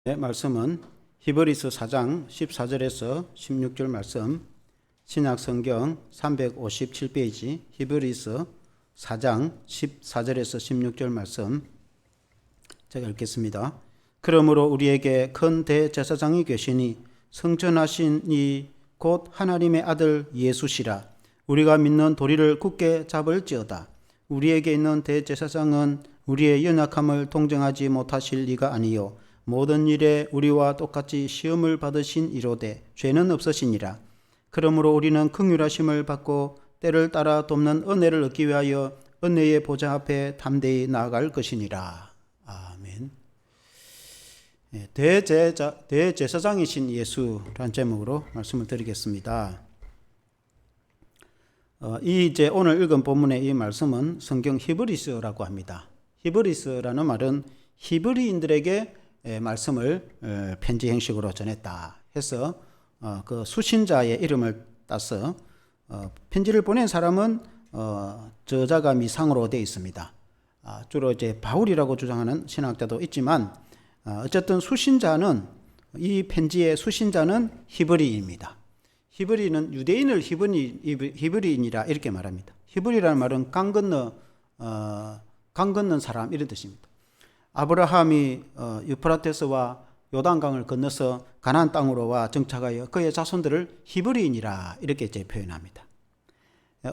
네, 말씀은 히브리서 4장 14절에서 16절 말씀, 신약성경 357페이지 히브리서 4장 14절에서 16절 말씀 제가 읽겠습니다. 그러므로 우리에게 큰 대제사장이 계시니 성전하신 이 곧 하나님의 아들 예수시라. 우리가 믿는 도리를 굳게 잡을지어다. 우리에게 있는 대제사장은 우리의 연약함을 동정하지 못하실 리가 아니요 모든 일에 우리와 똑같이 시험을 받으신 이로되 죄는 없으시니라. 그러므로 우리는 긍휼하심을 받고 때를 따라 돕는 은혜를 얻기 위하여 은혜의 보좌 앞에 담대히 나아갈 것이니라. 아멘. 대제사장이신 예수라는 제목으로 말씀을 드리겠습니다. 이제 오늘 읽은 본문의 이 말씀은 성경 히브리서라고 합니다. 히브리서라는 말은 히브리인들에게 말씀을 편지 형식으로 전했다 해서 그 수신자의 이름을 따서 편지를 보낸 사람은 저자가 미상으로 되어 있습니다. 주로 이제 바울이라고 주장하는 신학자도 있지만 어쨌든 수신자는 이 편지의 수신자는 히브리인입니다. 히브리는 유대인을 히브리인이라 이렇게 말합니다. 히브리라는 말은 강 건넌 사람 이런 뜻입니다. 아브라함이 유프라테스와 요단강을 건너서 가나안 땅으로 와 정착하여 그의 자손들을 히브리인이라 이렇게 이제 표현합니다.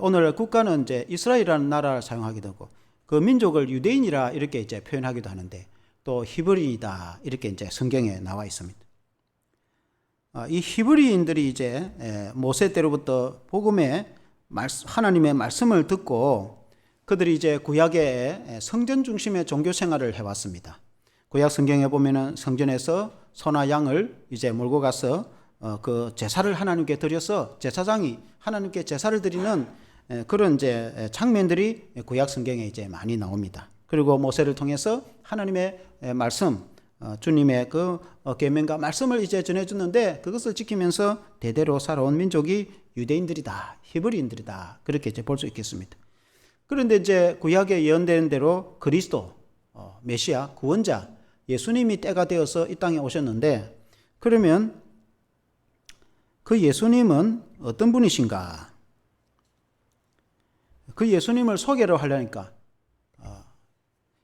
오늘 국가는 이제 이스라엘이라는 나라를 사용하기도 하고 그 민족을 유대인이라 이렇게 이제 표현하기도 하는데 또 히브리이다 이렇게 이제 성경에 나와 있습니다. 이 히브리인들이 이제 모세 때로부터 복음의 하나님의 말씀을 듣고 그들이 이제 구약의 성전 중심의 종교 생활을 해왔습니다. 구약 성경에 보면은 성전에서 소나 양을 이제 몰고 가서 그 제사를 하나님께 드려서 제사장이 하나님께 제사를 드리는 그런 이제 장면들이 구약 성경에 이제 많이 나옵니다. 그리고 모세를 통해서 하나님의 말씀, 주님의 그 계명과 말씀을 이제 전해주는데 그것을 지키면서 대대로 살아온 민족이 유대인들이다, 히브리인들이다 그렇게 이제 볼 수 있겠습니다. 그런데 이제 구약에 예언되는 대로 그리스도, 메시아, 구원자, 예수님이 때가 되어서 이 땅에 오셨는데 그러면 그 예수님은 어떤 분이신가? 그 예수님을 소개를 하려니까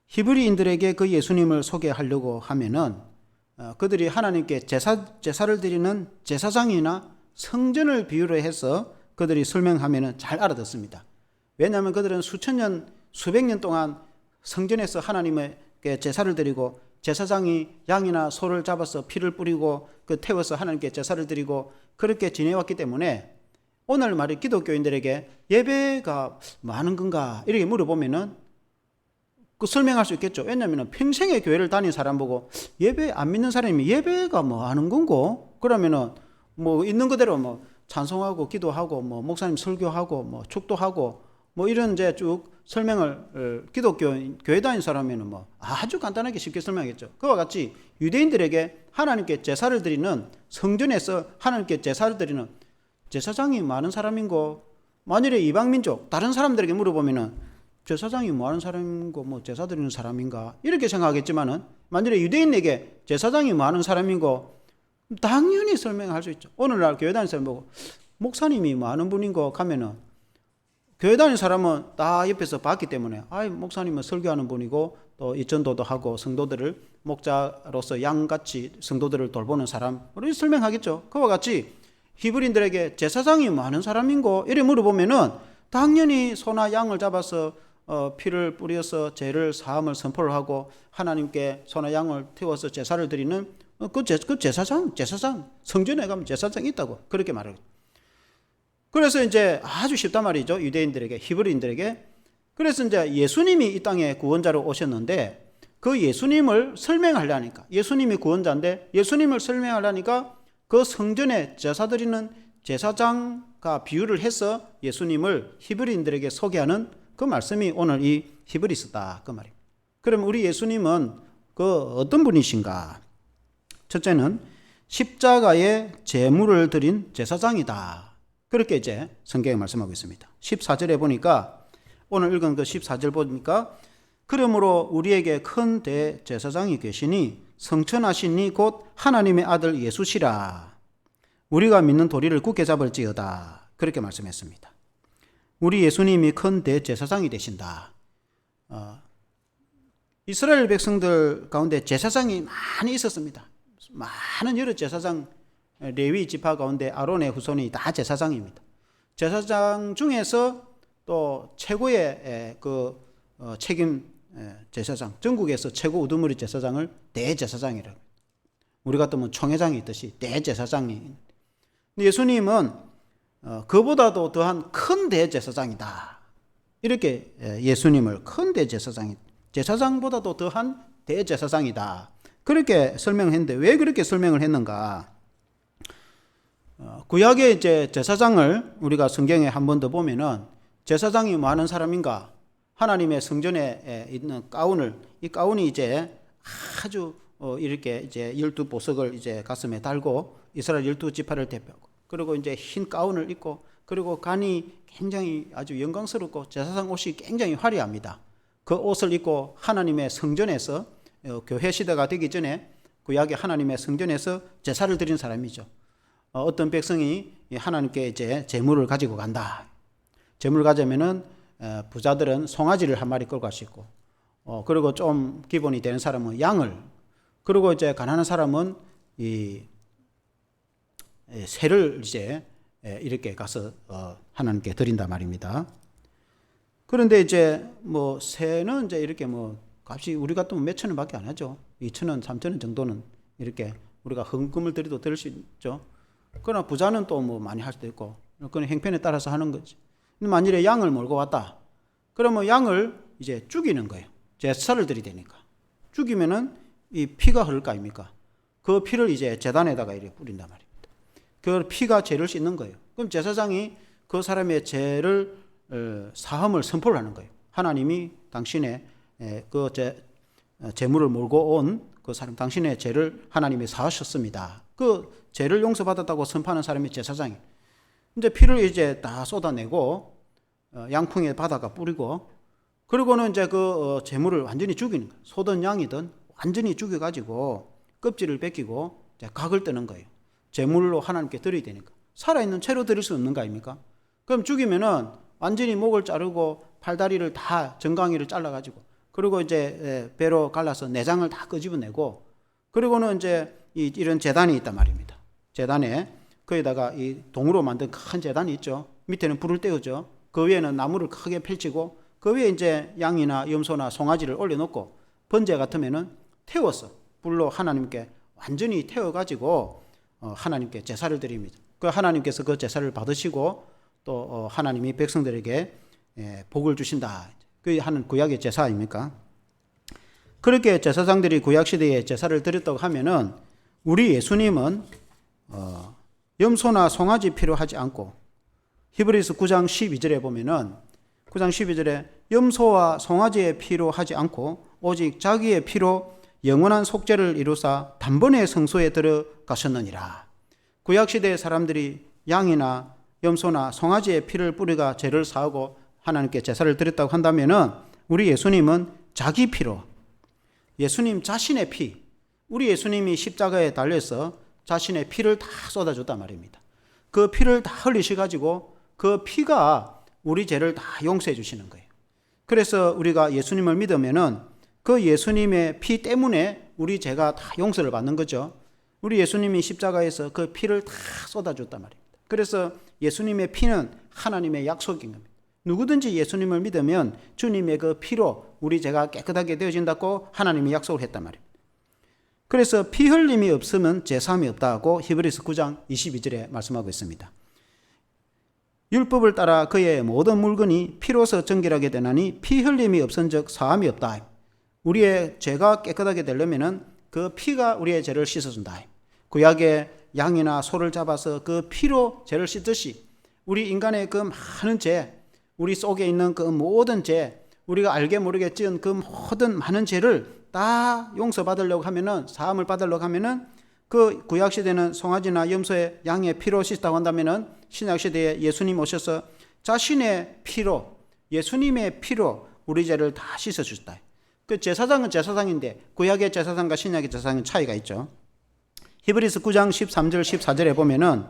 히브리인들에게 그 예수님을 소개하려고 하면은 그들이 하나님께 제사를 드리는 제사장이나 성전을 비유로 해서 그들이 설명하면은 잘 알아듣습니다. 왜냐하면 그들은 수천 년, 수백 년 동안 성전에서 하나님께 제사를 드리고 제사장이 양이나 소를 잡아서 피를 뿌리고 그 태워서 하나님께 제사를 드리고 그렇게 지내왔기 때문에 오늘 말이 기독교인들에게 예배가 많은 건가 이렇게 물어보면은 그 설명할 수 있겠죠. 왜냐하면 평생에 교회를 다닌 사람 보고 예배 안 믿는 사람이 예배가 뭐 하는 건고 그러면은 뭐 있는 그대로 뭐 찬송하고 기도하고 뭐 목사님 설교하고 뭐 축도하고 뭐 이런 이제 쭉 설명을 기독교인 교회 다닌 사람이면 뭐 아주 간단하게 쉽게 설명하겠죠. 그와 같이 유대인들에게 하나님께 제사를 드리는 성전에서 하나님께 제사를 드리는 제사장이 많은 사람인고 만일에 이방민족 다른 사람들에게 물어보면은 제사장이 뭐 하는 사람인고 뭐 제사 드리는 사람인가 이렇게 생각하겠지만은 만일에 유대인에게 제사장이 뭐 하는 사람인고 당연히 설명할 수 있죠. 오늘날 교회 다니는 사람 보고 목사님이 뭐 하는 분인고 하면은 교회 다니는 사람은 다 옆에서 봤기 때문에 목사님은 설교하는 분이고 또 이전도도 하고 성도들을 목자로서 양같이 성도들을 돌보는 사람 이렇게 설명하겠죠. 그와 같이 히브리인들에게 제사장이 뭐 하는 사람인고 이렇게 물어보면은 당연히 소나 양을 잡아서 피를 뿌려서 죄를 사함을 선포를 하고 하나님께 소나 양을 태워서 제사를 드리는 그 제사장 성전에 가면 제사장이 있다고 그렇게 말해요. 그래서 이제 아주 쉽단 말이죠. 유대인들에게 히브리인들에게. 그래서 이제 예수님이 이 땅에 구원자로 오셨는데 그 예수님을 설명하려니까 예수님이 구원자인데 예수님을 설명하려니까 그 성전에 제사 드리는 제사장과 비유를 해서 예수님을 히브리인들에게 소개하는 그 말씀이 오늘 이 히브리서다 그 말이에요. 그럼 우리 예수님은 그 어떤 분이신가? 첫째는 십자가의 제물을 드린 제사장이다. 그렇게 이제 성경에 말씀하고 있습니다. 14절에 보니까 오늘 읽은 그 14절 보니까 그러므로 우리에게 큰 대제사장이 계시니 성천하신 이 곧 하나님의 아들 예수시라. 우리가 믿는 도리를 굳게 잡을지어다. 그렇게 말씀했습니다. 우리 예수님이 큰 대제사장이 되신다. 이스라엘 백성들 가운데 제사장이 많이 있었습니다. 많은 여러 제사장, 레위 지파 가운데 아론의 후손이 다 제사장입니다. 제사장 중에서 또 최고의 책임 제사장, 전국에서 최고 우두머리 제사장을 대제사장이라고. 우리 같으면 총회장이 있듯이 대제사장이. 예수님은 그보다도 더한 큰 대제사장이다. 이렇게 예수님을 큰 대제사장이, 제사장보다도 더한 대제사장이다. 그렇게 설명했는데 왜 그렇게 설명을 했는가? 구약의 이제 제사장을 우리가 성경에 한 번 더 보면은 제사장이 뭐 하는 사람인가? 하나님의 성전에 있는 가운을, 이 가운이 이제 아주 이렇게 이제 12보석을 이제 가슴에 달고 이스라엘 12지파를 대표하고, 그리고 이제 흰 가운을 입고, 그리고 간이 굉장히 아주 영광스럽고 제사장 옷이 굉장히 화려합니다. 그 옷을 입고 하나님의 성전에서, 교회 시대가 되기 전에 구약의 하나님의 성전에서 제사를 드린 사람이죠. 어떤 백성이 하나님께 이제 제물을 가지고 간다. 제물을 가져면은 부자들은 송아지를 한 마리 끌고 갈 수 있고, 그리고 좀 기본이 되는 사람은 양을, 그리고 이제 가난한 사람은 이 새를 이제 이렇게 가서 하나님께 드린단 말입니다. 그런데 이제 뭐 새는 이제 이렇게 뭐 값이 우리 같으면 몇천 원밖에 안 하죠. 2,000원, 3,000원 정도는 이렇게 우리가 헌금을 드려도 드릴 수 있죠. 그러나 부자는 또 뭐 많이 할 수도 있고, 그건 형편에 따라서 하는 거지. 만일에 양을 몰고 왔다. 그러면 양을 이제 죽이는 거예요. 제사를 드리되니까. 죽이면은 이 피가 흐를 거 아닙니까? 그 피를 이제 제단에다가 이렇게 뿌린단 말입니다. 그 피가 죄를 씻는 거예요. 그럼 제사장이 그 사람의 죄를 사함을 선포를 하는 거예요. 하나님이 당신의 그 제물을 몰고 온 그 사람, 당신의 죄를 하나님이 사하셨습니다. 그 죄를 용서받았다고 선포하는 사람이 제사장이에요. 이제 피를 이제 다 쏟아내고 양풍에 바다가 뿌리고, 그리고는 이제 그 제물을 완전히 죽이는 거예요. 소든 양이든 완전히 죽여가지고 껍질을 벗기고 이제 각을 뜨는 거예요. 제물로 하나님께 드려야 되니까. 살아있는 채로 드릴 수 없는 거 아닙니까? 그럼 죽이면은 완전히 목을 자르고 팔다리를 다 정강이를 잘라가지고, 그리고 이제 배로 갈라서 내장을 다 끄집어내고, 그리고는 이제 이런 제단이 있단 말입니다. 제단에 거기다가 이 동으로 만든 큰 제단이 있죠. 밑에는 불을 떼우죠. 그 위에는 나무를 크게 펼치고, 그 위에 이제 양이나 염소나 송아지를 올려놓고, 번제 같으면은 태워서 불로 하나님께 완전히 태워가지고 하나님께 제사를 드립니다. 그 하나님께서 그 제사를 받으시고 또 하나님이 백성들에게 복을 주신다. 그 하는 구약의 제사 아닙니까? 그렇게 제사장들이 구약 시대에 제사를 드렸다고 하면은 우리 예수님은 염소나 송아지 필요하지 않고, 히브리서 9장 12절에 보면은 9장 12절에 염소와 송아지의 피로 하지 않고 오직 자기의 피로 영원한 속죄를 이루사 단번에 성소에 들어가셨느니라. 구약시대의 사람들이 양이나 염소나 송아지의 피를 뿌리가 죄를 사하고 하나님께 제사를 드렸다고 한다면은 우리 예수님은 자기 피로, 예수님 자신의 피, 우리 예수님이 십자가에 달려서 자신의 피를 다 쏟아줬단 말입니다. 그 피를 다 흘리셔가지고 그 피가 우리 죄를 다 용서해 주시는 거예요. 그래서 우리가 예수님을 믿으면은 그 예수님의 피 때문에 우리 죄가 다 용서를 받는 거죠. 우리 예수님이 십자가에서 그 피를 다 쏟아줬단 말입니다. 그래서 예수님의 피는 하나님의 약속인 겁니다. 누구든지 예수님을 믿으면 주님의 그 피로 우리 죄가 깨끗하게 되어진다고 하나님이 약속을 했단 말입니다. 그래서 피 흘림이 없으면 제사함이 없다고 히브리서 9장 22절에 말씀하고 있습니다. 율법을 따라 그의 모든 물건이 피로서 정결하게 되나니 피 흘림이 없은즉 사함이 없다. 우리의 죄가 깨끗하게 되려면은 그 피가 우리의 죄를 씻어준다. 구약의 양이나 소를 잡아서 그 피로 죄를 씻듯이 우리 인간의 그 많은 죄, 우리 속에 있는 그 모든 죄, 우리가 알게 모르게 지은 그 모든 많은 죄를 다 용서받으려고 하면은, 사함을 받으려고 하면은 그 구약시대는 송아지나 염소의 양의 피로 씻다고 한다면은 신약시대에 예수님 오셔서 자신의 피로, 예수님의 피로 우리 죄를 다 씻어주셨다. 그 제사장은 제사장인데 구약의 제사장과 신약의 제사장은 차이가 있죠. 히브리서 9장 13절 14절에 보면은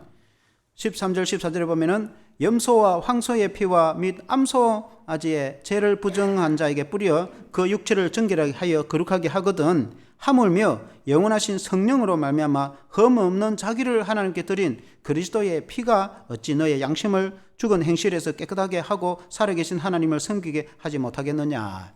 13절 14절에 보면은 염소와 황소의 피와 및 암소아지의 죄를 부정한 자에게 뿌려 그 육체를 정결하게 하여 거룩하게 하거든 하물며 영원하신 성령으로 말미암아 흠 없는 자기를 하나님께 드린 그리스도의 피가 어찌 너의 양심을 죽은 행실에서 깨끗하게 하고 살아계신 하나님을 섬기게 하지 못하겠느냐.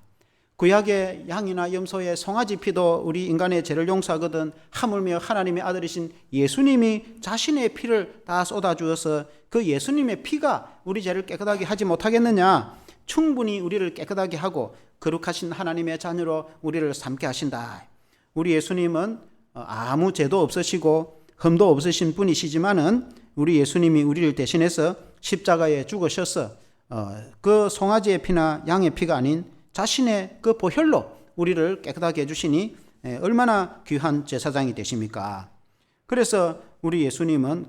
구약의 양이나 염소의 송아지 피도 우리 인간의 죄를 용서하거든 하물며 하나님의 아들이신 예수님이 자신의 피를 다 쏟아주어서 그 예수님의 피가 우리 죄를 깨끗하게 하지 못하겠느냐. 충분히 우리를 깨끗하게 하고 거룩하신 하나님의 자녀로 우리를 삼게 하신다. 우리 예수님은 아무 죄도 없으시고 흠도 없으신 분이시지만은 우리 예수님이 우리를 대신해서 십자가에 죽으셔서 그 송아지의 피나 양의 피가 아닌 자신의 그 보혈로 우리를 깨끗하게 해주시니 얼마나 귀한 제사장이 되십니까? 그래서 우리 예수님은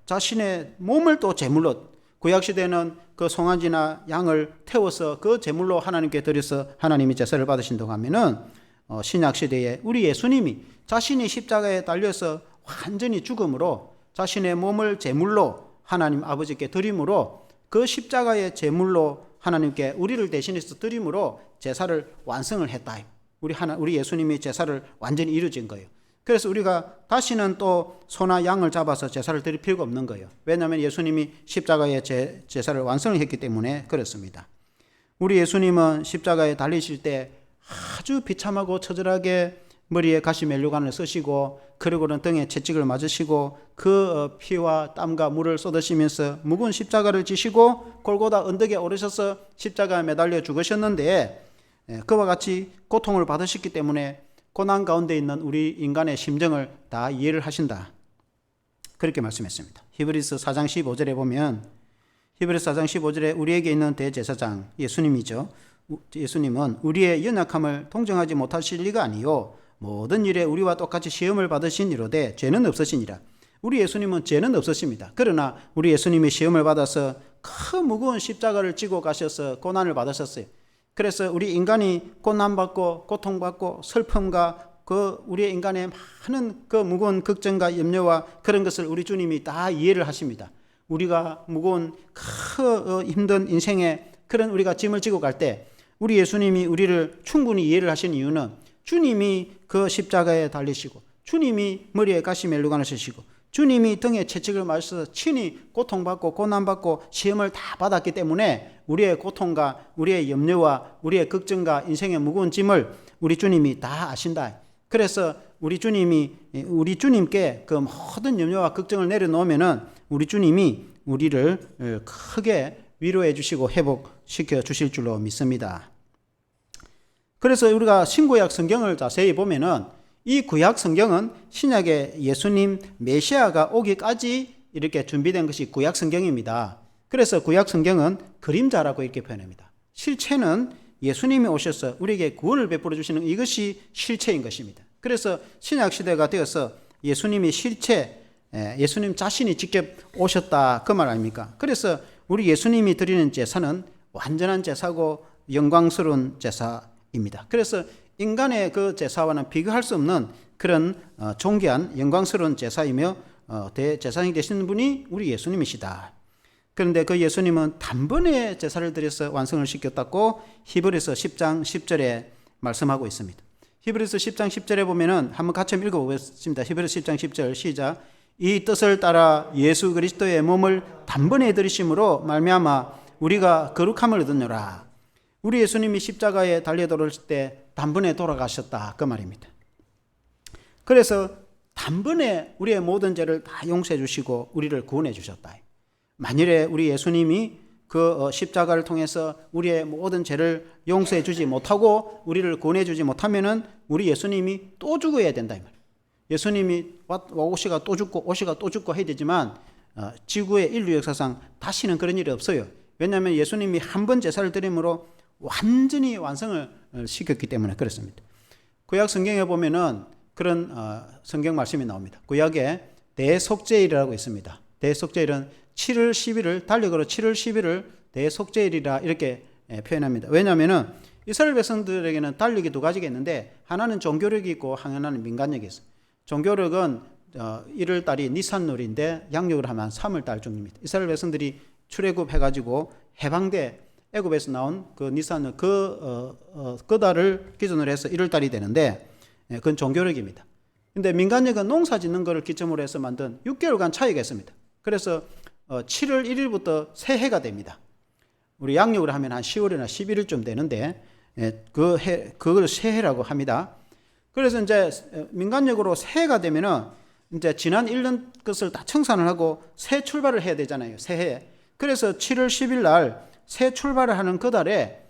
자신의 몸을 또 제물로, 구약시대는 그 송아지나 양을 태워서 그 제물로 하나님께 드려서 하나님이 제사를 받으신다고 하면은 신약시대에 우리 예수님이 자신이 십자가에 달려서 완전히 죽음으로 자신의 몸을 제물로 하나님 아버지께 드림으로 그 십자가의 제물로 하나님께 우리를 대신해서 드림으로 제사를 완성을 했다. 우리 예수님이 제사를 완전히 이루어진 거예요. 그래서 우리가 다시는 또 소나 양을 잡아서 제사를 드릴 필요가 없는 거예요. 왜냐하면 예수님이 십자가의 제사를 완성을 했기 때문에 그렇습니다. 우리 예수님은 십자가에 달리실 때 아주 비참하고 처절하게 머리에 가시 면류관을 쓰시고 그리고는 등에 채찍을 맞으시고 그 피와 땀과 물을 쏟으시면서 무거운 십자가를 지시고 골고다 언덕에 오르셔서 십자가에 매달려 죽으셨는데 그와 같이 고통을 받으셨기 때문에 고난 가운데 있는 우리 인간의 심정을 다 이해를 하신다. 그렇게 말씀했습니다. 히브리서 4장 15절에 보면 히브리서 4장 15절에 우리에게 있는 대제사장 예수님이죠. 예수님은 우리의 연약함을 동정하지 못하실 리가 아니요 모든 일에 우리와 똑같이 시험을 받으신 이로되 죄는 없으시니라. 우리 예수님은 죄는 없으십니다. 그러나 우리 예수님이 시험을 받아서 그 무거운 십자가를 지고 가셔서 고난을 받으셨어요. 그래서 우리 인간이 고난받고 고통받고 슬픔과 그 우리 인간의 많은 그 무거운 걱정과 염려와 그런 것을 우리 주님이 다 이해를 하십니다. 우리가 무거운 그 힘든 인생에 그런 우리가 짐을 지고 갈 때 우리 예수님이 우리를 충분히 이해를 하신 이유는 주님이 그 십자가에 달리시고 주님이 머리에 가시 멜루관을 쓰시고 주님이 등에 채찍을 맞으셔서 친히 고통받고 고난받고 시험을 다 받았기 때문에 우리의 고통과 우리의 염려와 우리의 걱정과 인생의 무거운 짐을 우리 주님이 다 아신다. 그래서 우리 주님께 그 모든 염려와 걱정을 내려놓으면은 우리 주님이 우리를 크게 위로해 주시고 회복시켜 주실 줄로 믿습니다. 그래서 우리가 신구약 성경을 자세히 보면은 이 구약 성경은 신약의 예수님 메시아가 오기까지 이렇게 준비된 것이 구약 성경입니다. 그래서 구약 성경은 그림자라고 이렇게 표현합니다. 실체는 예수님이 오셔서 우리에게 구원을 베풀어 주시는 이것이 실체인 것입니다. 그래서 신약 시대가 되어서 예수님이 실체, 예수님 자신이 직접 오셨다 그 말 아닙니까? 그래서 우리 예수님이 드리는 제사는 완전한 제사고 영광스러운 제사입니다. 그래서 인간의 그 제사와는 비교할 수 없는 그런 존귀한 영광스러운 제사이며 대제사장이 되시는 분이 우리 예수님이시다. 그런데 그 예수님은 단번에 제사를 드려서 완성을 시켰다고 히브리서 10장 10절에 말씀하고 있습니다. 히브리서 10장 10절에 보면은 한번 같이 한번 읽어보겠습니다. 히브리서 10장 10절 시작. 이 뜻을 따라 예수 그리스도의 몸을 단번에 들이심으로 말미암아 우리가 거룩함을 얻으노라. 우리 예수님이 십자가에 달려 돌아오실 때 단번에 돌아가셨다 그 말입니다. 그래서 단번에 우리의 모든 죄를 다 용서해 주시고 우리를 구원해 주셨다. 만일에 우리 예수님이 그 십자가를 통해서 우리의 모든 죄를 용서해 주지 못하고 우리를 구원해 주지 못하면은 우리 예수님이 또 죽어야 된다 이 말이에요. 예수님이 오시가 또 죽고 오시가 또 죽고 해야 되지만 지구의 인류 역사상 다시는 그런 일이 없어요. 왜냐하면 예수님이 한 번 제사를 드림으로 완전히 완성을 시켰기 때문에 그렇습니다. 구약 성경에 보면은 그런 성경 말씀이 나옵니다. 구약에 대속죄일이라고 있습니다. 대속죄일은 7월 10일을 달력으로 7월 10일을 대속죄일이라 이렇게 표현합니다. 왜냐하면은 이스라엘 백성들에게는 달력이 두 가지가 있는데 하나는 종교력이 있고 하나는 민간력이 있어요. 종교력은 1월 달이 니산월인데 양력으로 하면 3월 달 중입니다. 이스라엘 백성들이 출애굽 해가지고 해방돼 애굽에서 나온 그 니산월 그 달을 기준으로 해서 1월 달이 되는데 그건 종교력입니다. 근데 민간력은 농사 짓는 것을 기점으로 해서 만든 6개월간 차이가 있습니다. 그래서 7월 1일부터 새해가 됩니다. 우리 양력으로 하면 한 10월이나 11일쯤 되는데 그걸 새해라고 합니다. 그래서 이제 민간력으로 새해가 되면은 이제 지난 1년 것을 다 청산을 하고 새 출발을 해야 되잖아요. 새해. 그래서 7월 10일 날 새 출발을 하는 그 달에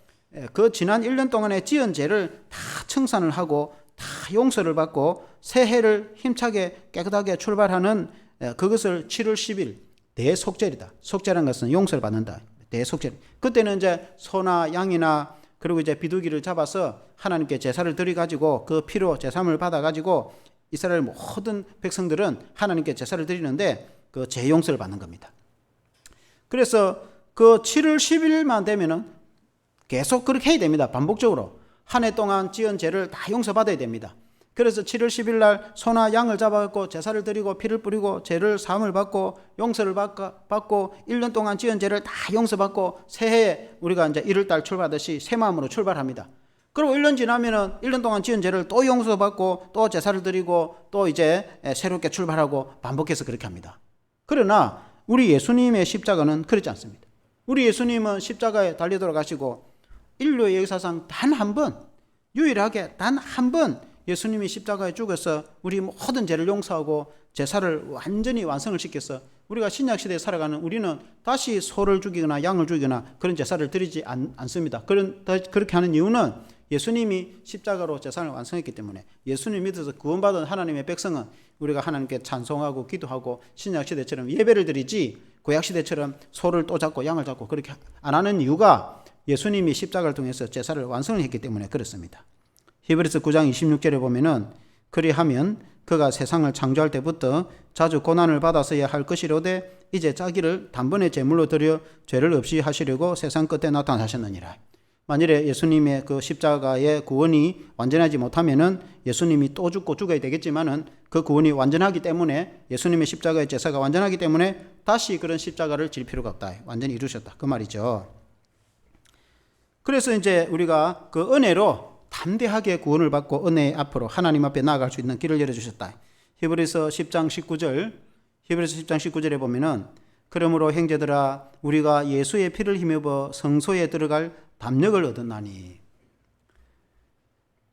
그 지난 1년 동안의 지은 죄를 다 청산을 하고 다 용서를 받고 새해를 힘차게 깨끗하게 출발하는 그것을 7월 10일 대속죄이다. 속죄라는 것은 용서를 받는다. 대속죄. 그때는 이제 소나 양이나 그리고 이제 비둘기를 잡아서 하나님께 제사를 드려 가지고 그 피로 제사함을 받아 가지고 이스라엘 모든 백성들은 하나님께 제사를 드리는데 그 죄 용서를 받는 겁니다. 그래서 그 7월 10일만 되면은 계속 그렇게 해야 됩니다. 반복적으로 한 해 동안 지은 죄를 다 용서받아야 됩니다. 그래서 7월 10일 날 소나 양을 잡아갖고 제사를 드리고 피를 뿌리고 죄를 사함을 받고 용서를 받고 1년 동안 지은 죄를 다 용서받고 새해에 우리가 이제 1월 달 출발하듯이 새 마음으로 출발합니다. 그리고 1년 지나면은 1년 동안 지은 죄를 또 용서받고 또 제사를 드리고 또 이제 새롭게 출발하고 반복해서 그렇게 합니다. 그러나 우리 예수님의 십자가는 그렇지 않습니다. 우리 예수님은 십자가에 달려 돌아가시고 인류의 역사상 단 한 번, 유일하게 단 한 번 예수님이 십자가에 죽어서 우리 모든 죄를 용서하고 제사를 완전히 완성을 시켜서 우리가 신약시대에 살아가는 우리는 다시 소를 죽이거나 양을 죽이거나 그런 제사를 드리지 않습니다. 그렇게 하는 이유는 예수님이 십자가로 제사를 완성했기 때문에 예수님 믿어서 구원받은 하나님의 백성은 우리가 하나님께 찬송하고 기도하고 신약시대처럼 예배를 드리지 구약시대처럼 소를 또 잡고 양을 잡고 그렇게 안 하는 이유가 예수님이 십자가를 통해서 제사를 완성을 했기 때문에 그렇습니다. 히브리서 9장 26절에 보면은 그리하면 그가 세상을 창조할 때부터 자주 고난을 받았어야 할 것이로되 이제 자기를 단번에 제물로 드려 죄를 없이 하시려고 세상 끝에 나타나셨느니라. 만일에 예수님의 그 십자가의 구원이 완전하지 못하면은 예수님이 또 죽고 죽어야 되겠지만은 그 구원이 완전하기 때문에 예수님의 십자가의 제사가 완전하기 때문에 다시 그런 십자가를 질 필요가 없다. 완전히 이루셨다. 그 말이죠. 그래서 이제 우리가 그 은혜로 담대하게 구원을 받고 은혜 앞으로 하나님 앞에 나아갈 수 있는 길을 열어주셨다. 히브리서 10장 19절에 보면은 그러므로 형제들아 우리가 예수의 피를 힘입어 성소에 들어갈 담력을 얻었나니.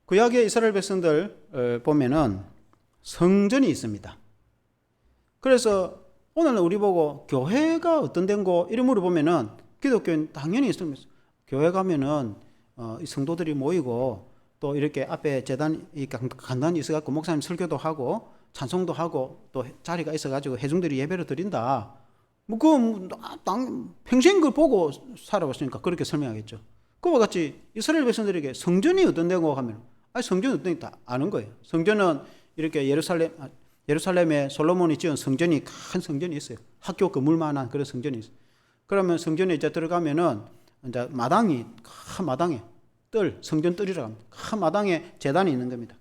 구약의 이스라엘 백성들 보면은 성전이 있습니다. 그래서 오늘 우리 보고 교회가 어떤 데인고 이런 물어보면은 기독교는 당연히 있습니다. 교회 가면은 성도들이 모이고 또 이렇게 앞에 재단이 간단히 있어갖고 목사님 설교도 하고 찬송도 하고 또 자리가 있어가지고 회중들이 예배를 드린다. 평생 그걸 보고 살아왔으니까 그렇게 설명하겠죠. 그와 같이 이스라엘 백성들에게 성전이 어떤 데고 하면 성전이 어떤 데 다 아는 거예요. 성전은 이렇게 예루살렘에 솔로몬이 지은 성전이 큰 성전이 있어요. 학교 건물만한 그런 성전이 있어요. 그러면 성전에 이제 들어가면은 이제 마당이 큰 마당에 성전 뜰이라고 합니다. 큰 마당에 제단이 있는 겁니다.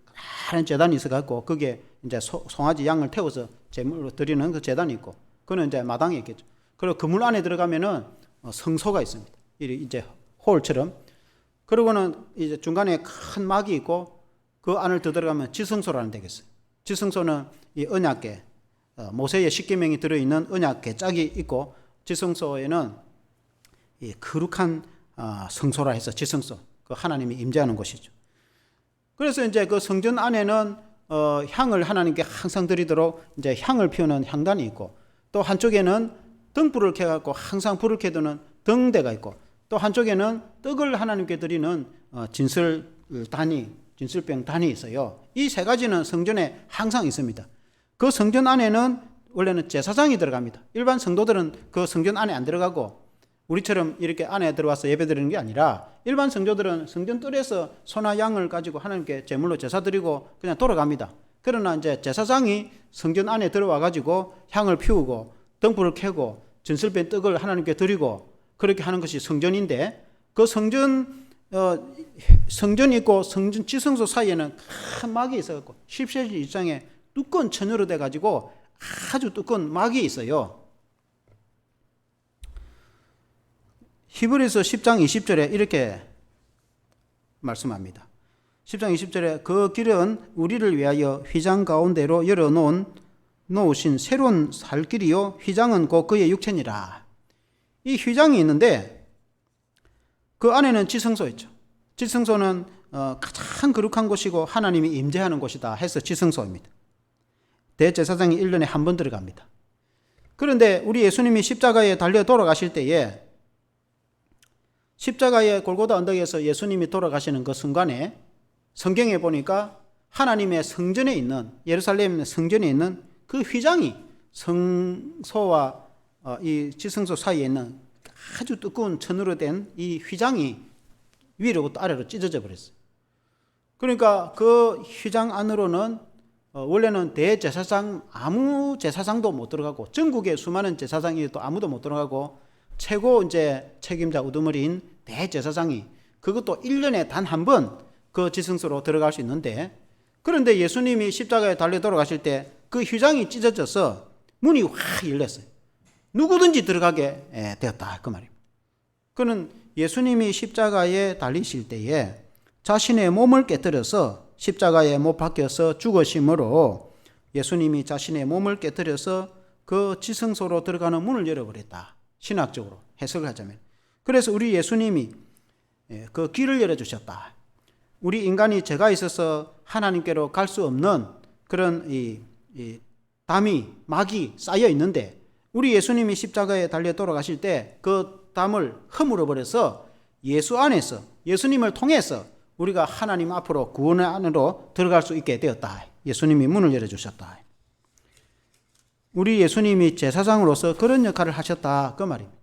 큰 제단이 있어갖고 거기에 이제 송아지 양을 태워서 제물로 드리는 그 제단이 있고, 그는 이제 마당에 있겠죠. 그리고 건물 안에 들어가면은 성소가 있습니다. 이제 홀처럼. 그리고는 이제 중간에 큰 막이 있고 그 안을 더 들어가면 지성소라는 데가 있어요. 지성소는 이 언약궤, 모세의 십계명이 들어있는 언약궤 짝이 있고, 지성소에는 이 거룩한 성소라 해서 지성소, 그 하나님이 임재하는 곳이죠. 그래서 이제 그 성전 안에는 향을 하나님께 항상 드리도록 이제 향을 피우는 향단이 있고, 또 한쪽에는 등불을 켜갖고 항상 불을 켜두는 등대가 있고, 또 한쪽에는 떡을 하나님께 드리는 진설병 단이 있어요. 이 세 가지는 성전에 항상 있습니다. 그 성전 안에는 원래는 제사장이 들어갑니다. 일반 성도들은 그 성전 안에 안 들어가고 우리처럼 이렇게 안에 들어와서 예배드리는 게 아니라 일반 성도들은 성전 뜰에서 소나 양을 가지고 하나님께 제물로 제사 드리고 그냥 돌아갑니다. 그러나 이제 제사장이 성전 안에 들어와 가지고 향을 피우고 등불을 켜고 진설된 떡을 하나님께 드리고 그렇게 하는 것이 성전인데, 그 성전 성전이 있고 성전 지성소 사이에는 큰 막이 있어갖고 10cm 이상의 두꺼운 천으로 돼가지고 아주 두꺼운 막이 있어요. 히브리서 10장 20절에 이렇게 말씀합니다. 10장 20절에 그 길은 우리를 위하여 휘장 가운데로 놓으신 새로운 살 길이요 휘장은 곧 그의 육체니라. 이 휘장이 있는데 그 안에는 지성소 있죠. 지성소는 가장 거룩한 곳이고 하나님이 임재하는 곳이다 해서 지성소입니다. 대제사장이 1년에 한 번 들어갑니다. 그런데 우리 예수님이 십자가에 달려 돌아가실 때에 십자가의 골고다 언덕에서 예수님이 돌아가시는 그 순간에 성경에 보니까 하나님의 성전에 있는 예루살렘 성전에 있는 그 휘장이 성소와 이 지성소 사이에 있는 아주 두꺼운 천으로 된 이 휘장이 위로부터 아래로 찢어져 버렸어요. 그러니까 그 휘장 안으로는 원래는 대제사장 아무 제사장도 못 들어가고 전국의 수많은 제사장이 또 아무도 못 들어가고 최고 이제 책임자 우두머리인 대제사장이 그것도 1년에 단 한 번 그 지성소로 들어갈 수 있는데 그런데 예수님이 십자가에 달려 돌아가실 때 그 휘장이 찢어져서 문이 확 열렸어요. 누구든지 들어가게 되었다 그 말입니다. 그는 예수님이 십자가에 달리실 때에 자신의 몸을 깨뜨려서 십자가에 못 박혀서 죽으심으로 예수님이 자신의 몸을 깨뜨려서 그 지성소로 들어가는 문을 열어버렸다. 신학적으로 해석을 하자면. 그래서 우리 예수님이 그 길을 열어주셨다. 우리 인간이 죄가 있어서 하나님께로 갈 수 없는 그런 이 담이 막이 쌓여 있는데 우리 예수님이 십자가에 달려 돌아가실 때 그 담을 허물어 버려서 예수 안에서 예수님을 통해서 우리가 하나님 앞으로 구원의 안으로 들어갈 수 있게 되었다. 예수님이 문을 열어주셨다. 우리 예수님이 제사장으로서 그런 역할을 하셨다 그 말입니다.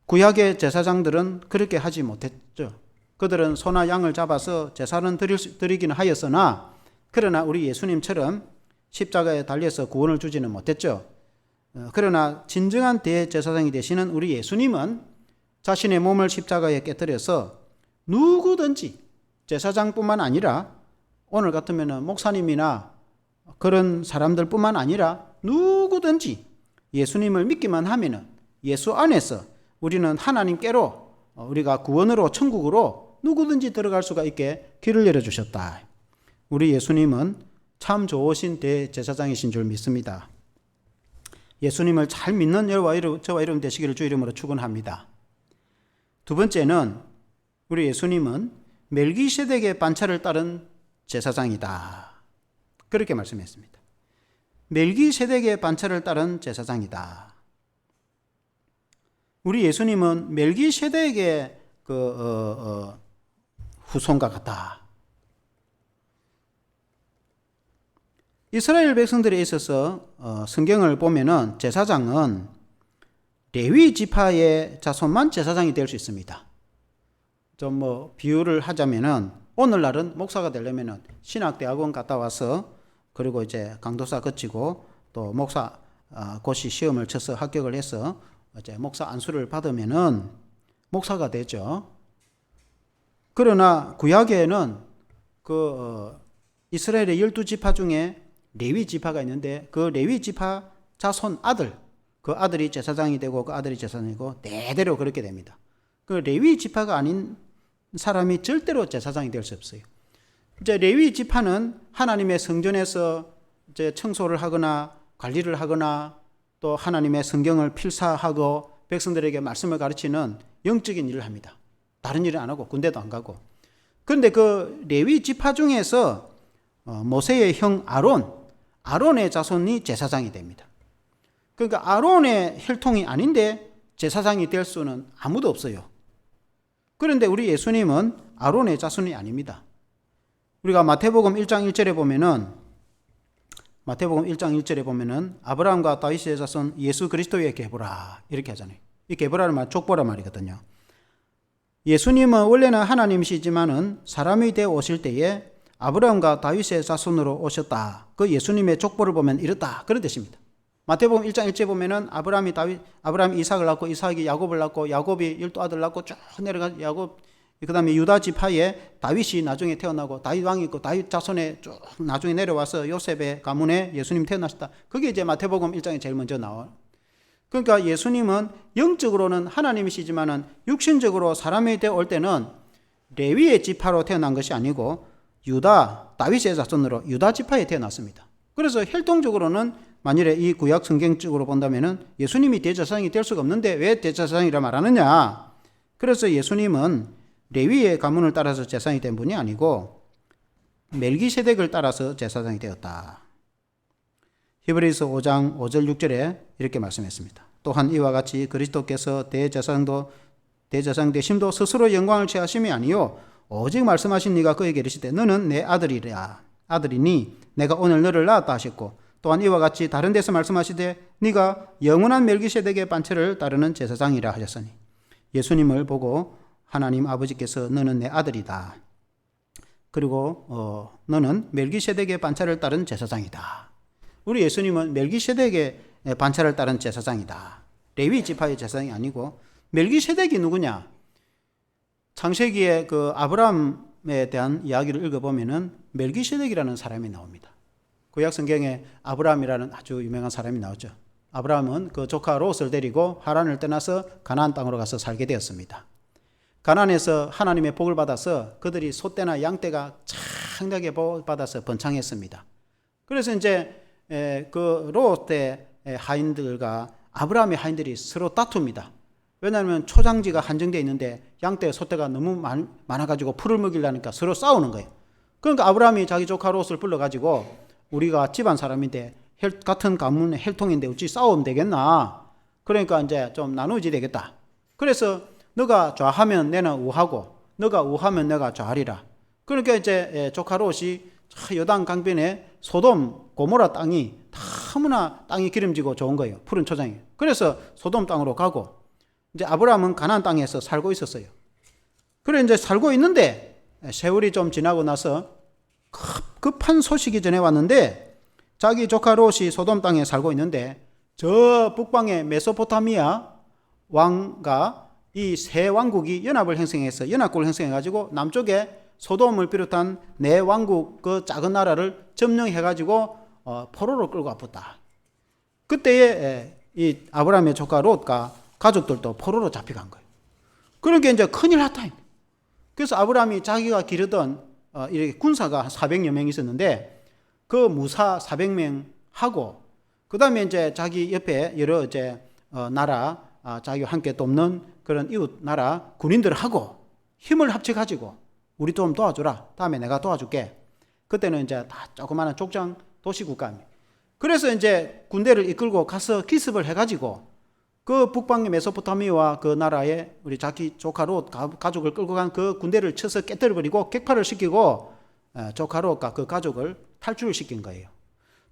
구약의 제사장들은 그렇게 하지 못했죠. 그들은 소나 양을 잡아서 제사는 드리기는 하였으나 그러나 우리 예수님처럼 십자가에 달려서 구원을 주지는 못했죠. 그러나 진정한 대제사장이 되시는 우리 예수님은 자신의 몸을 십자가에 깨뜨려서 누구든지 제사장뿐만 아니라 오늘 같으면 목사님이나 그런 사람들뿐만 아니라 누구든지 예수님을 믿기만 하면 예수 안에서 우리는 하나님께로 우리가 구원으로 천국으로 누구든지 들어갈 수가 있게 길을 열어주셨다. 우리 예수님은 참 좋으신 대제사장이신 줄 믿습니다. 예수님을 잘 믿는 저와 여러분 되시기를 주 이름으로 축원합니다. 두 번째는 우리 예수님은 멜기세덱의 반차를 따른 제사장이다. 그렇게 말씀했습니다. 멜기세덱의 반차를 따른 제사장이다. 우리 예수님은 멜기세덱의 후손과 같다. 이스라엘 백성들에 있어서 성경을 보면은 제사장은 레위 지파의 자손만 제사장이 될 수 있습니다. 좀 비유를 하자면은 오늘날은 목사가 되려면은 신학대학원 갔다 와서 그리고 이제 강도사 거치고 또 목사 고시 시험을 쳐서 합격을 해서 이제 목사 안수를 받으면은 목사가 되죠. 그러나 구약에는 이스라엘의 12지파 중에 레위 지파가 있는데 그 레위 지파 자손 아들, 그 아들이 제사장이 되고 그 아들이 제사장이고 대대로 그렇게 됩니다. 그 레위 지파가 아닌 사람이 절대로 제사장이 될 수 없어요. 이제 레위 지파는 하나님의 성전에서 이제 청소를 하거나 관리를 하거나 또 하나님의 성경을 필사하고 백성들에게 말씀을 가르치는 영적인 일을 합니다. 다른 일을 안 하고 군대도 안 가고. 그런데 그 레위 지파 중에서 모세의 형 아론의 자손이 제사장이 됩니다. 그러니까 아론의 혈통이 아닌데 제사장이 될 수는 아무도 없어요. 그런데 우리 예수님은 아론의 자손이 아닙니다. 우리가 마태복음 1장 1절에 보면은 아브라함과 다윗의 자손 예수 그리스도의 계보라 이렇게 하잖아요. 이 계보라는 말 족보란 말이거든요. 예수님은 원래는 하나님이시지만은 사람이 되어 오실 때에 아브라함과 다윗의 자손으로 오셨다. 그 예수님의 족보를 보면 이렇다. 그런 뜻입니다. 마태복음 1장 1절에 보면은 아브라함이 이삭을 낳고 이삭이 야곱을 낳고 야곱이 12 아들 낳고 쭉 내려가 그 다음에 유다 지파에 다윗이 나중에 태어나고 다윗 왕이 있고 다윗 자손에 쭉 나중에 내려와서 요셉의 가문에 예수님 태어나셨다. 그게 이제 마태복음 1장에 제일 먼저 나와요. 그러니까 예수님은 영적으로는 하나님이시지만은 육신적으로 사람이 되어 올 때는 레위의 지파로 태어난 것이 아니고 유다, 다윗의 자손으로 유다 지파에 태어났습니다. 그래서 혈통적으로는 만일에 이 구약 성경적으로 본다면은 예수님이 대제사장이 될 수가 없는데 왜 대제사장이라 말하느냐? 그래서 예수님은 레위의 가문을 따라서 제사장이 된 분이 아니고 멜기세덱을 따라서 제사장이 되었다. 히브리서 5장 5절 6절에 이렇게 말씀했습니다. 또한 이와 같이 그리스도께서 대제사장 되심도 스스로 영광을 취하심이 아니요 오직 말씀하신 이가 그에게 이르시되 너는 내 아들이라 아들이니 내가 오늘 너를 낳았다 하셨고 또한 이와 같이 다른 데서 말씀하시되 네가 영원한 멜기세덱의 반체를 따르는 제사장이라 하셨으니 예수님을 보고 하나님 아버지께서 너는 내 아들이다. 그리고 너는 멜기세덱의 반차를 따른 제사장이다. 우리 예수님은 멜기세덱의 반차를 따른 제사장이다. 레위 지파의 제사장이 아니고 멜기세덱이 누구냐? 창세기에 그 아브라함에 대한 이야기를 읽어보면은 멜기세덱이라는 사람이 나옵니다. 구약 성경에 아브라함이라는 아주 유명한 사람이 나오죠. 아브라함은 그 조카 롯을 데리고 하란을 떠나서 가나안 땅으로 가서 살게 되었습니다. 가나안에서 하나님의 복을 받아서 그들이 소떼나 양떼가 창대하게 복을 받아서 번창했습니다. 그래서 이제 그 롯의 하인들과 아브라함의 하인들이 서로 다툽니다. 왜냐하면 초장지가 한정되어 있는데 양떼, 소떼가 너무 많아가지고 풀을 먹이려니까 서로 싸우는 거예요. 그러니까 아브라함이 자기 조카 롯을 불러가지고 우리가 집안 사람인데 같은 가문의 혈통인데 어찌 싸우면 되겠나? 그러니까 이제 좀 나누어지 되겠다. 그래서 너가 좌하면 내는 우하고 너가 우하면 내가 좌하리라. 그러니까 이제 조카 롯이 요단 강변에 소돔 고모라 땅이 너무나 땅이 기름지고 좋은 거예요. 푸른 초장이. 그래서 소돔 땅으로 가고 이제 아브라함은 가나안 땅에서 살고 있었어요. 그래 이제 살고 있는데 세월이 좀 지나고 나서 급한 소식이 전해 왔는데 자기 조카 롯이 소돔 땅에 살고 있는데 저 북방의 메소포타미아 왕과 이 세 왕국이 연합을 형성해서 연합국을 형성해가지고 남쪽에 소돔을 비롯한 네 왕국 그 작은 나라를 점령해가지고 포로로 끌고 왔다. 그때에 이 아브라함의 조카 롯과 가족들도 포로로 잡혀간 거예요. 그러니까 이제 큰일 났다. 그래서 아브라함이 자기가 기르던 이렇게 군사가 400여 명 있었는데 그 무사 400명 하고 그 다음에 이제 자기 옆에 여러 이제 나라 자기와 함께 돕는 그런 이웃 나라 군인들하고 힘을 합쳐가지고 우리 좀 도와주라. 다음에 내가 도와줄게. 그때는 이제 다 조그마한 족장 도시국가입니다. 그래서 이제 군대를 이끌고 가서 기습을 해가지고 그 북방의 메소포타미아와 그 나라에 우리 자기 조카 롯 가족을 끌고 간 그 군대를 쳐서 깨뜨려버리고 격파를 시키고 조카 롯과 그 가족을 탈출을 시킨 거예요.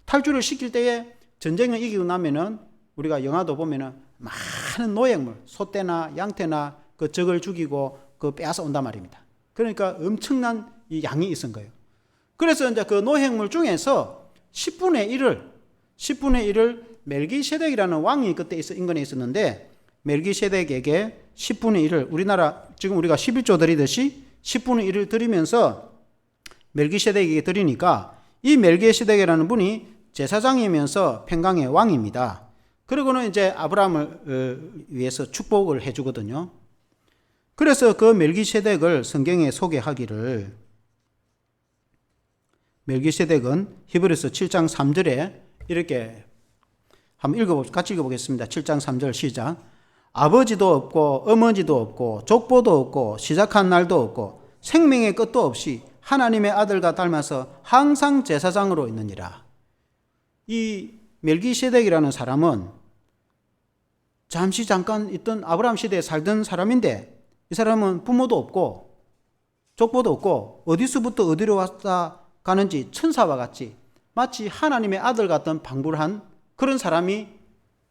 탈출을 시킬 때에 전쟁을 이기고 나면은 우리가 영화도 보면은 많은 노획물, 소떼나 양떼나 그 적을 죽이고 그 빼앗아 온단 말입니다. 그러니까 엄청난 이 양이 있은 거예요. 그래서 이제 그 노획물 중에서 10분의 1을 멜기세덱이라는 왕이 그때 인근에 있었는데 멜기세덱에게 10분의 1을 우리나라 지금 우리가 11조 드리듯이 10분의 1을 드리면서 멜기세덱에게 드리니까 이 멜기세덱이라는 분이 제사장이면서 평강의 왕입니다. 그리고는 이제 아브라함을 위해서 축복을 해주거든요. 그래서 그 멜기세덱을 성경에 소개하기를 멜기세덱은 히브리서 7장 3절에 이렇게 한번 같이 읽어보겠습니다. 7장 3절 시작. 아버지도 없고 어머니도 없고 족보도 없고 시작한 날도 없고 생명의 끝도 없이 하나님의 아들과 닮아서 항상 제사장으로 있느니라. 이 멜기세덱이라는 사람은 잠깐 있던 아브라함 시대에 살던 사람인데 이 사람은 부모도 없고 족보도 없고 어디서부터 어디로 왔다 가는지 천사와 같이 마치 하나님의 아들 같던 방불한 그런 사람이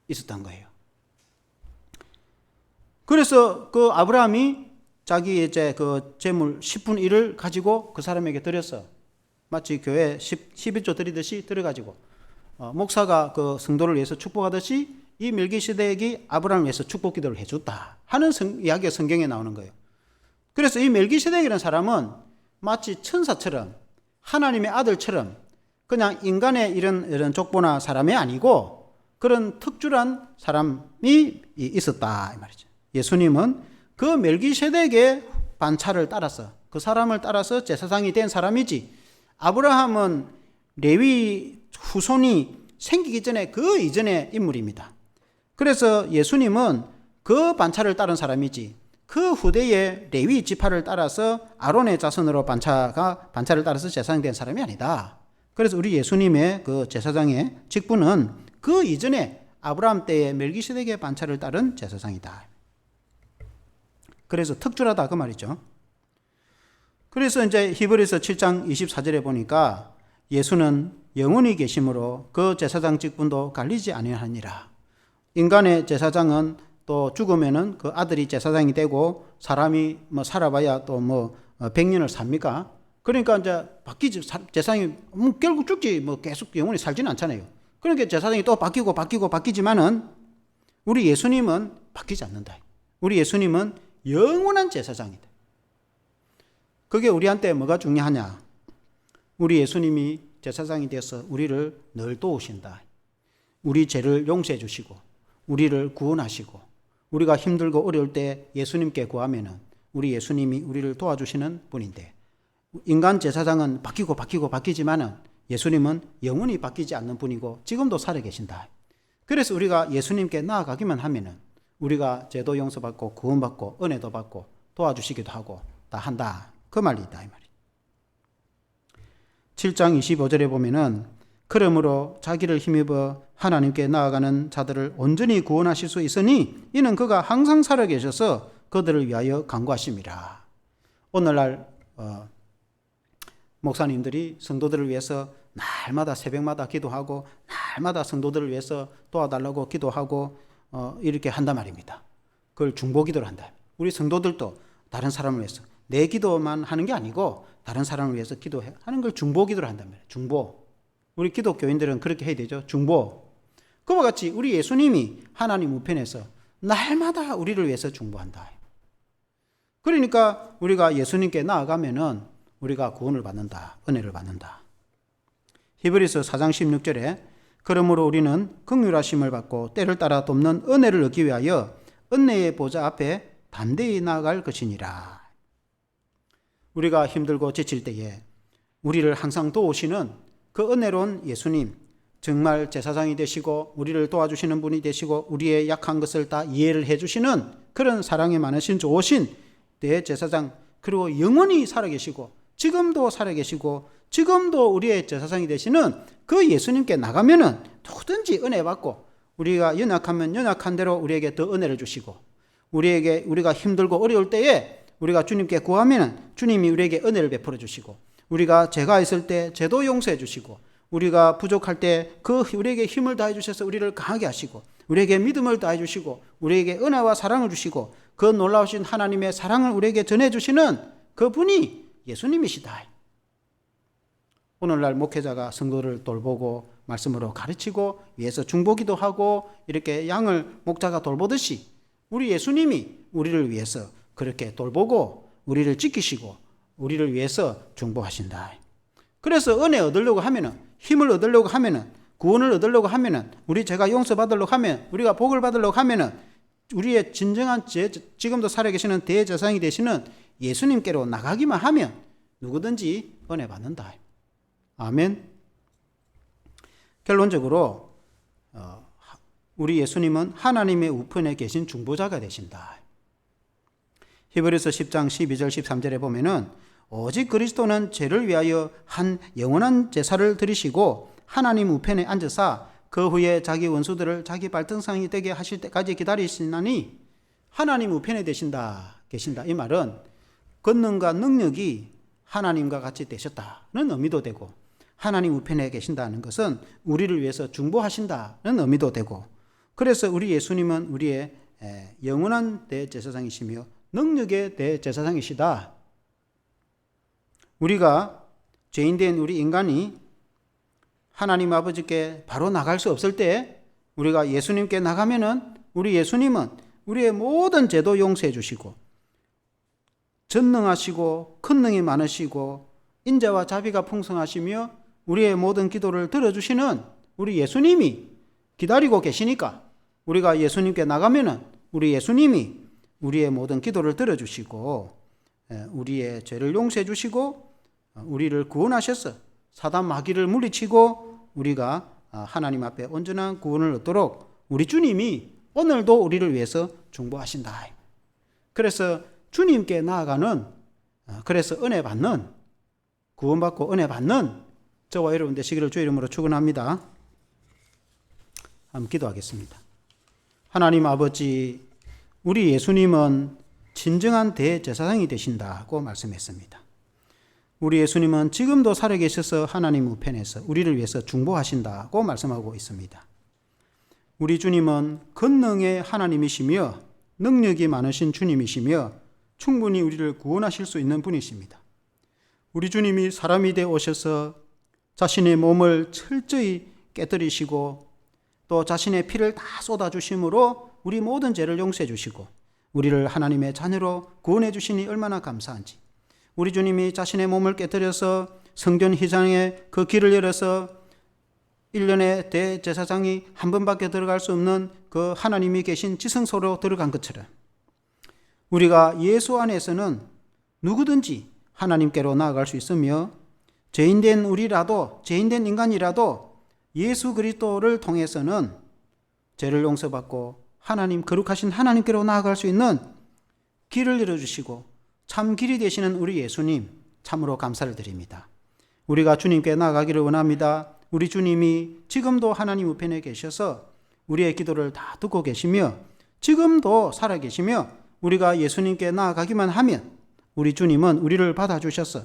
있었던 거예요. 그래서 그 아브라함이 자기 이제 그 재물 10분의 1을 가지고 그 사람에게 드렸어. 마치 교회 11조 드리듯이 드려가지고 목사가 그 성도를 위해서 축복하듯이 이 멜기세덱이 아브라함을 위해서 축복 기도를 해줬다 하는 이야기가 성경에 나오는 거예요. 그래서 이 멜기세덱이라는 사람은 마치 천사처럼 하나님의 아들처럼 그냥 인간의 이런 족보나 사람이 아니고 그런 특출한 사람이 있었다 이 말이죠. 예수님은 그 멜기세덱의 반차를 따라서 그 사람을 따라서 제사장이 된 사람이지, 아브라함은 레위 후손이 생기기 전에 그 이전의 인물입니다. 그래서 예수님은 그 반차를 따른 사람이지 그 후대의 레위 지파를 따라서 아론의 자손으로 반차를 따라서 제사장 된 사람이 아니다. 그래서 우리 예수님의 그 제사장의 직분은 그 이전에 아브라함 때의 멜기세덱의 반차를 따른 제사장이다. 그래서 특출하다 그 말이죠. 그래서 이제 히브리서 7장 24절에 보니까 예수는 영원히 계심으로 그 제사장 직분도 갈리지 아니하니라. 인간의 제사장은 또 죽으면은 그 아들이 제사장이 되고 사람이 뭐 살아봐야 또 뭐 100년을 삽니까? 그러니까 이제 바뀌지, 제사장이 결국 죽지 뭐 계속 영원히 살지는 않잖아요. 그러니까 제사장이 또 바뀌지만은 우리 예수님은 바뀌지 않는다. 우리 예수님은 영원한 제사장이다. 그게 우리한테 뭐가 중요하냐? 우리 예수님이 제사장이 되어서 우리를 늘 도우신다. 우리 죄를 용서해 주시고 우리를 구원하시고 우리가 힘들고 어려울 때 예수님께 구하면은 우리 예수님이 우리를 도와주시는 분인데, 인간 제사장은 바뀌지만은 예수님은 영원히 바뀌지 않는 분이고 지금도 살아계신다. 그래서 우리가 예수님께 나아가기만 하면은 우리가 죄도 용서받고 구원받고 은혜도 받고 도와주시기도 하고 다 한다. 그 말이다 이 말이. 7장 25절에 보면은 그러므로 자기를 힘입어 하나님께 나아가는 자들을 온전히 구원하실 수 있으니 이는 그가 항상 살아계셔서 그들을 위하여 간구하심이라. 오늘날 목사님들이 성도들을 위해서 날마다 새벽마다 기도하고 날마다 성도들을 위해서 도와달라고 기도하고 이렇게 한단 말입니다. 그걸 중보기도를 한다. 우리 성도들도 다른 사람을 위해서 내 기도만 하는 게 아니고 다른 사람을 위해서 기도하는 걸 중보기도를 한단 말이에요. 중보. 우리 기독교인들은 그렇게 해야 되죠. 중보. 그와 같이 우리 예수님이 하나님 우편에서 날마다 우리를 위해서 중보한다. 그러니까 우리가 예수님께 나아가면은 우리가 구원을 받는다. 은혜를 받는다. 히브리서 4장 16절에 그러므로 우리는 긍휼하심을 받고 때를 따라 돕는 은혜를 얻기 위하여 은혜의 보좌 앞에 담대히 나아갈 것이니라. 우리가 힘들고 지칠 때에 우리를 항상 도우시는 그 은혜로운 예수님, 정말 제사장이 되시고 우리를 도와주시는 분이 되시고 우리의 약한 것을 다 이해를 해주시는 그런 사랑이 많으신 좋으신 대제사장, 그리고 영원히 살아계시고 지금도 살아계시고 지금도 우리의 제사장이 되시는 그 예수님께 나가면은 누구든지 은혜 받고 우리가 연약하면 연약한 대로 우리에게 더 은혜를 주시고 우리가 힘들고 어려울 때에 우리가 주님께 구하면은 주님이 우리에게 은혜를 베풀어 주시고 우리가 죄가 있을 때 죄도 용서해 주시고 우리가 부족할 때 우리에게 힘을 다해 주셔서 우리를 강하게 하시고 우리에게 믿음을 다해 주시고 우리에게 은혜와 사랑을 주시고 그 놀라우신 하나님의 사랑을 우리에게 전해 주시는 그분이 예수님이시다. 오늘날 목회자가 성도를 돌보고 말씀으로 가르치고 위해서 중보기도 하고 이렇게 양을 목자가 돌보듯이 우리 예수님이 우리를 위해서 그렇게 돌보고 우리를 지키시고 우리를 위해서 중보하신다. 그래서 은혜 얻으려고 하면은, 힘을 얻으려고 하면은, 구원을 얻으려고 하면은, 우리 죄가 용서받으려고 하면, 우리가 복을 받으려고 하면은 우리의 진정한 지금도 살아계시는 대제사장이 되시는 예수님께로 나가기만 하면 누구든지 은혜 받는다. 아멘. 결론적으로 우리 예수님은 하나님의 우편에 계신 중보자가 되신다. 히브리서 10장 12절 13절에 보면은 오직 그리스도는 죄를 위하여 한 영원한 제사를 드리시고 하나님 우편에 앉으사 그 후에 자기 원수들을 자기 발등상이 되게 하실 때까지 기다리시나니 하나님 우편에 계신다. 이 말은 권능과 능력이 하나님과 같이 되셨다는 의미도 되고 하나님 우편에 계신다는 것은 우리를 위해서 중보하신다는 의미도 되고 그래서 우리 예수님은 우리의 영원한 대제사장이시며 능력의 대제사장이시다. 우리가 죄인된 우리 인간이 하나님 아버지께 바로 나갈 수 없을 때 우리가 예수님께 나가면은 우리 예수님은 우리의 모든 죄도 용서해 주시고 전능하시고 큰 능이 많으시고 인자와 자비가 풍성하시며 우리의 모든 기도를 들어주시는 우리 예수님이 기다리고 계시니까 우리가 예수님께 나가면은 우리 예수님이 우리의 모든 기도를 들어주시고 우리의 죄를 용서해 주시고 우리를 구원하셔서 사단 마귀를 물리치고 우리가 하나님 앞에 온전한 구원을 얻도록 우리 주님이 오늘도 우리를 위해서 중보하신다. 그래서 주님께 나아가는, 그래서 은혜 받는, 구원받고 은혜 받는 저와 여러분 되시기를 주의 이름으로 축원합니다. 한번 기도하겠습니다. 하나님 아버지, 우리 예수님은 진정한 대제사장이 되신다고 말씀했습니다. 우리 예수님은 지금도 살아계셔서 하나님 우편에서 우리를 위해서 중보하신다고 말씀하고 있습니다. 우리 주님은 권능의 하나님이시며 능력이 많으신 주님이시며 충분히 우리를 구원하실 수 있는 분이십니다. 우리 주님이 사람이 되어 오셔서 자신의 몸을 철저히 깨뜨리시고 또 자신의 피를 다 쏟아주심으로 우리 모든 죄를 용서해 주시고 우리를 하나님의 자녀로 구원해 주시니 얼마나 감사한지, 우리 주님이 자신의 몸을 깨뜨려서 성전 휘장에 그 길을 열어서 1년에 대제사장이 한 번밖에 들어갈 수 없는 그 하나님이 계신 지성소로 들어간 것처럼 우리가 예수 안에서는 누구든지 하나님께로 나아갈 수 있으며 죄인된 우리라도, 죄인된 인간이라도 예수 그리스도를 통해서는 죄를 용서받고 하나님, 거룩하신 하나님께로 나아갈 수 있는 길을 열어주시고 참 길이 되시는 우리 예수님 참으로 감사를 드립니다. 우리가 주님께 나아가기를 원합니다. 우리 주님이 지금도 하나님 우편에 계셔서 우리의 기도를 다 듣고 계시며 지금도 살아계시며 우리가 예수님께 나아가기만 하면 우리 주님은 우리를 받아주셔서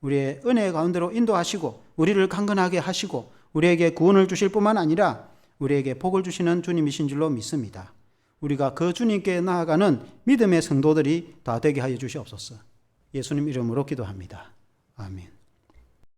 우리의 은혜 가운데로 인도하시고 우리를 강건하게 하시고 우리에게 구원을 주실 뿐만 아니라 우리에게 복을 주시는 주님이신 줄로 믿습니다. 우리가 그 주님께 나아가는 믿음의 성도들이 다 되게 하여 주시옵소서. 예수님 이름으로 기도합니다. 아멘.